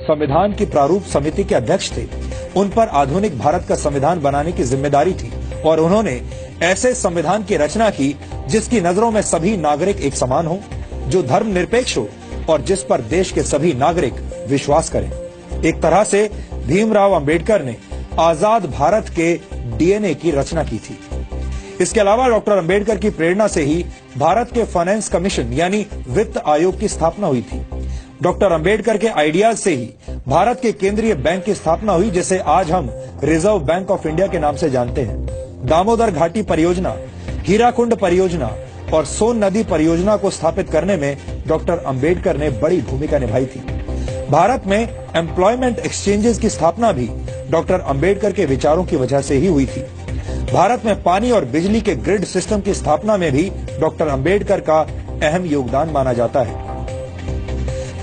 संविधान की प्रारूप समिति के अध्यक्ष थे, उन पर आधुनिक भारत का संविधान बनाने की जिम्मेदारी थी और उन्होंने ऐसे संविधान की रचना की जिसकी नजरों में सभी नागरिक एक समान हो, जो धर्मनिरपेक्ष हो और जिस पर देश के सभी नागरिक विश्वास करें। एक तरह से भीमराव अंबेडकर ने आजाद भारत के डीएनए की रचना की थी। इसके अलावा डॉक्टर अंबेडकर की प्रेरणा से ही भारत के फाइनेंस कमीशन यानी वित्त आयोग की स्थापना हुई थी। डॉक्टर अंबेडकर के आइडियाज से ही भारत के केंद्रीय बैंक की स्थापना हुई, जिसे आज हम रिजर्व बैंक ऑफ इंडिया के नाम से जानते हैं। दामोदर घाटी परियोजना, हीराकुंड परियोजना और सोन नदी परियोजना को स्थापित करने में डॉक्टर अंबेडकर ने बड़ी भूमिका निभाई थी। भारत में एम्प्लॉयमेंट एक्सचेंजेस की स्थापना भी डॉक्टर अंबेडकर के विचारों की वजह से ही हुई थी। भारत में पानी और बिजली के ग्रिड सिस्टम की स्थापना में भी डॉक्टर अंबेडकर का अहम योगदान माना जाता है।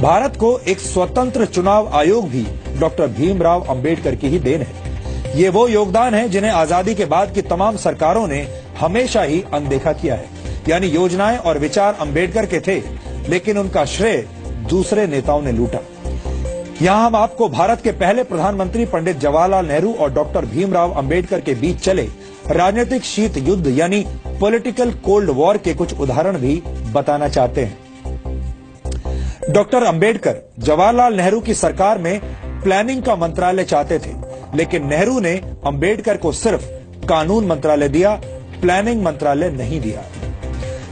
भारत को एक स्वतंत्र चुनाव आयोग भी डॉक्टर भीमराव अंबेडकर की ही देन है। ये वो योगदान है जिन्हें आजादी के बाद की तमाम सरकारों ने हमेशा ही अनदेखा किया है। यानी योजनाएं और विचार अंबेडकर के थे, लेकिन उनका श्रेय दूसरे नेताओं ने लूटा। यहां हम आपको भारत के पहले प्रधानमंत्री पंडित जवाहरलाल नेहरू और डॉक्टर भीमराव अंबेडकर के बीच चले राजनीतिक शीत युद्ध यानी पॉलिटिकल कोल्ड वॉर के कुछ उदाहरण भी बताना चाहते हैं। डॉक्टर अंबेडकर जवाहरलाल नेहरू की सरकार में प्लानिंग का मंत्रालय चाहते थे, लेकिन नेहरू ने अंबेडकर को सिर्फ कानून मंत्रालय दिया, प्लानिंग मंत्रालय नहीं दिया।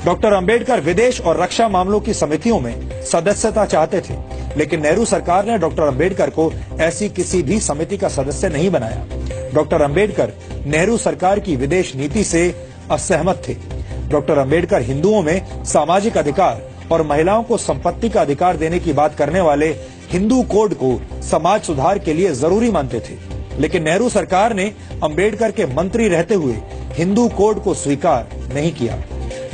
डॉक्टर अंबेडकर विदेश और रक्षा मामलों की समितियों में सदस्यता चाहते थे, लेकिन नेहरू सरकार ने डॉक्टर अंबेडकर को ऐसी किसी भी समिति का सदस्य नहीं बनाया। डॉक्टर अंबेडकर नेहरू सरकार की विदेश नीति से असहमत थे। डॉक्टर अंबेडकर हिंदुओं में सामाजिक अधिकार और महिलाओं को संपत्ति का अधिकार देने की बात करने वाले हिंदू कोड को समाज सुधार के लिए जरूरी मानते थे, लेकिन नेहरू सरकार ने अंबेडकर के मंत्री रहते हुए हिंदू कोड को स्वीकार नहीं किया।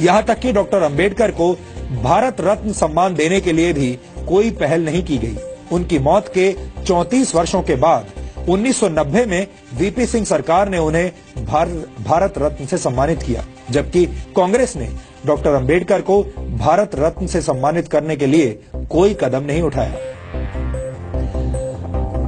यहां तक कि डॉक्टर अंबेडकर को भारत रत्न सम्मान देने के लिए भी कोई पहल नहीं की गई। उनकी मौत के 34 वर्षों के बाद 1990 में वीपी सिंह सरकार ने उन्हें भारत रत्न से सम्मानित किया, जबकि कांग्रेस ने डॉक्टर अंबेडकर को भारत रत्न से सम्मानित करने के लिए कोई कदम नहीं उठाया।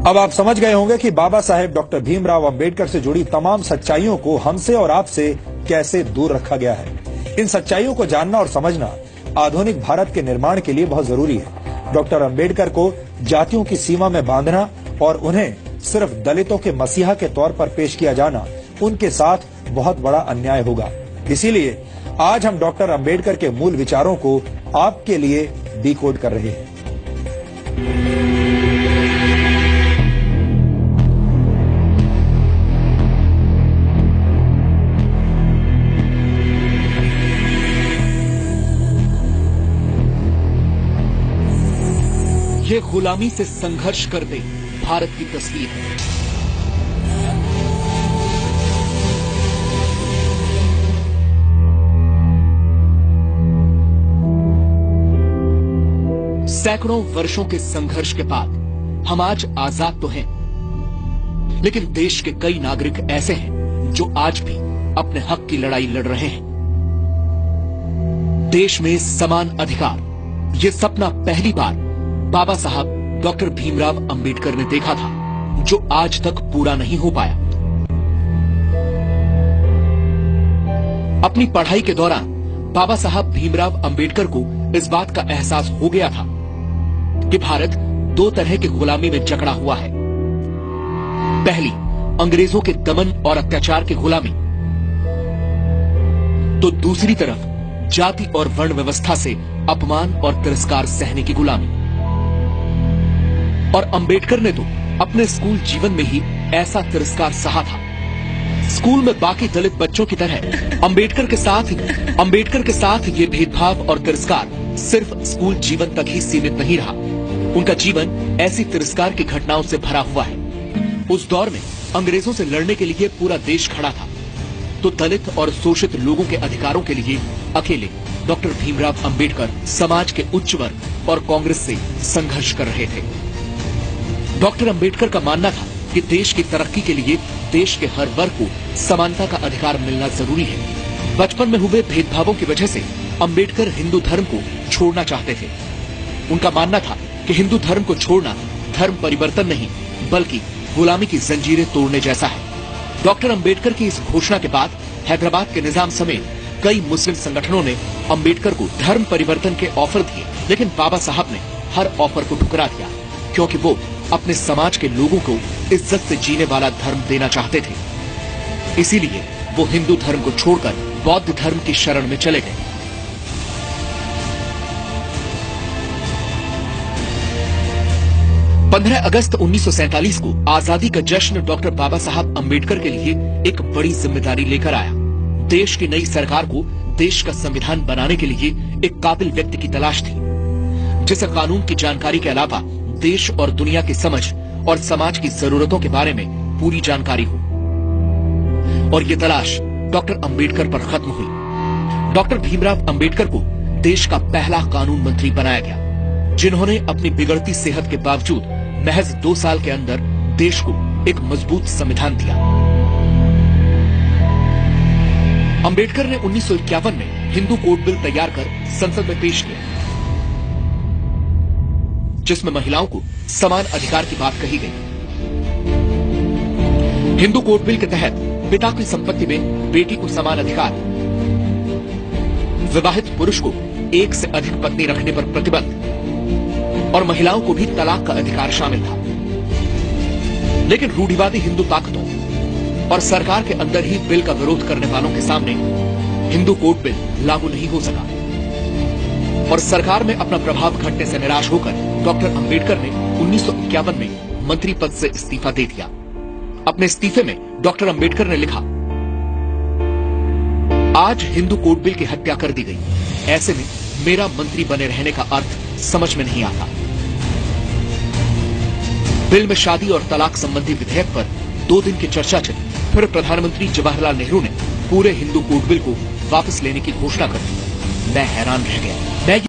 अब आप समझ गए होंगे कि बाबा साहेब डॉक्टर भीमराव अंबेडकर से जुड़ी तमाम सच्चाइयों को हमसे और आपसे कैसे दूर रखा गया है। इन सच्चाइयों को जानना और समझना आधुनिक भारत के निर्माण के लिए बहुत जरूरी है। डॉक्टर अंबेडकर को जातियों की सीमा में बांधना और उन्हें सिर्फ दलितों के मसीहा के तौर पर पेश किया जाना उनके साथ बहुत बड़ा अन्याय होगा। इसीलिए आज हम डॉक्टर अंबेडकर के मूल विचारों को आपके लिए डिकोड कर रहे हैं। ये गुलामी से संघर्ष करते भारत की तस्वीर है। सैकड़ों वर्षों के संघर्ष के बाद हम आज आजाद तो हैं, लेकिन देश के कई नागरिक ऐसे हैं जो आज भी अपने हक की लड़ाई लड़ रहे हैं। देश में समान अधिकार, ये सपना पहली बार बाबा साहब डॉक्टर भीमराव अंबेडकर ने देखा था, जो आज तक पूरा नहीं हो पाया। अपनी पढ़ाई के दौरान बाबा साहब भीमराव अंबेडकर को इस बात का एहसास हो गया था कि भारत दो तरह की गुलामी में जकड़ा हुआ है। पहली, अंग्रेजों के दमन और अत्याचार की गुलामी, तो दूसरी तरफ जाति और वर्ण व्यवस्था से अपमान और तिरस्कार सहने की गुलामी। और अंबेडकर ने तो अपने स्कूल जीवन में ही ऐसा तिरस्कार सहा था। स्कूल में बाकी दलित बच्चों की तरह अंबेडकर के साथ ये भेदभाव और तिरस्कार सिर्फ स्कूल जीवन तक ही सीमित नहीं रहा। उनका जीवन ऐसी तिरस्कार की घटनाओं से भरा हुआ है। उस दौर में अंग्रेजों से लड़ने के लिए पूरा देश खड़ा था, तो दलित और शोषित लोगों के अधिकारों के लिए अकेले डॉक्टर भीमराव अंबेडकर समाज के उच्च वर्ग और कांग्रेस से संघर्ष कर रहे थे। डॉक्टर अंबेडकर का मानना था कि देश की तरक्की के लिए देश के हर वर्ग को समानता का अधिकार मिलना जरूरी है। बचपन में हुए भेदभावों की वजह से अंबेडकर हिंदू धर्म को छोड़ना चाहते थे। उनका मानना था कि हिंदू धर्म को छोड़ना धर्म परिवर्तन नहीं बल्कि गुलामी की जंजीरें तोड़ने जैसा है। डॉक्टर अंबेडकर की इस घोषणा के बाद हैदराबाद के निजाम समेत कई मुस्लिम संगठनों ने अंबेडकर को धर्म परिवर्तन के ऑफर दिए, लेकिन बाबा साहब ने हर ऑफर को ठुकरा दिया क्योंकि वो अपने समाज के लोगों को इज्जत से जीने वाला धर्म देना चाहते थे। इसीलिए वो हिंदू धर्म को छोड़कर बौद्ध धर्म की शरण में चले गए। पंद्रह अगस्त 1947 को आजादी का जश्न डॉक्टर बाबा साहब अंबेडकर के लिए एक बड़ी जिम्मेदारी लेकर आया। देश की नई सरकार को देश का संविधान बनाने के लिए एक काबिल व्यक्ति की तलाश थी, जिसे कानून की जानकारी के अलावा देश और दुनिया की समझ और समाज की जरूरतों के बारे में पूरी जानकारी हो। और ये तलाश डॉक्टर अंबेडकर पर खत्म हुई। डॉक्टर भीमराव अंबेडकर को देश का पहला कानून मंत्री बनाया गया, जिन्होंने अपनी बिगड़ती सेहत के बावजूद महज 2 साल के अंदर देश को एक मजबूत संविधान दिया। अंबेडकर ने 1951 में हिंदू कोड बिल तैयार कर संसद में पेश किया, जिसमें महिलाओं को समान अधिकार की बात कही गई। हिंदू कोड बिल के तहत पिता की संपत्ति में बेटी को समान अधिकार, विवाहित पुरुष को एक से अधिक पत्नी रखने पर प्रतिबंध और महिलाओं को भी तलाक का अधिकार शामिल था। लेकिन रूढ़िवादी हिंदू ताकतों और सरकार के अंदर ही बिल का विरोध करने वालों के सामने हिंदू कोड बिल लागू नहीं हो सका और सरकार में अपना प्रभाव घटने से निराश होकर डॉक्टर अंबेडकर ने 1951 में मंत्री पद से इस्तीफा दे दिया। अपने इस्तीफे में डॉक्टर अंबेडकर ने लिखा, आज हिंदू कोड बिल की हत्या कर दी गई, ऐसे में मेरा मंत्री बने रहने का अर्थ समझ में नहीं आता। बिल में शादी और तलाक संबंधी विधेयक पर 2 दिन की चर्चा चली, फिर प्रधानमंत्री जवाहरलाल नेहरू ने पूरे हिंदू कोड बिल को वापस लेने की घोषणा कर दी। मैं हैरान रह गया। मैं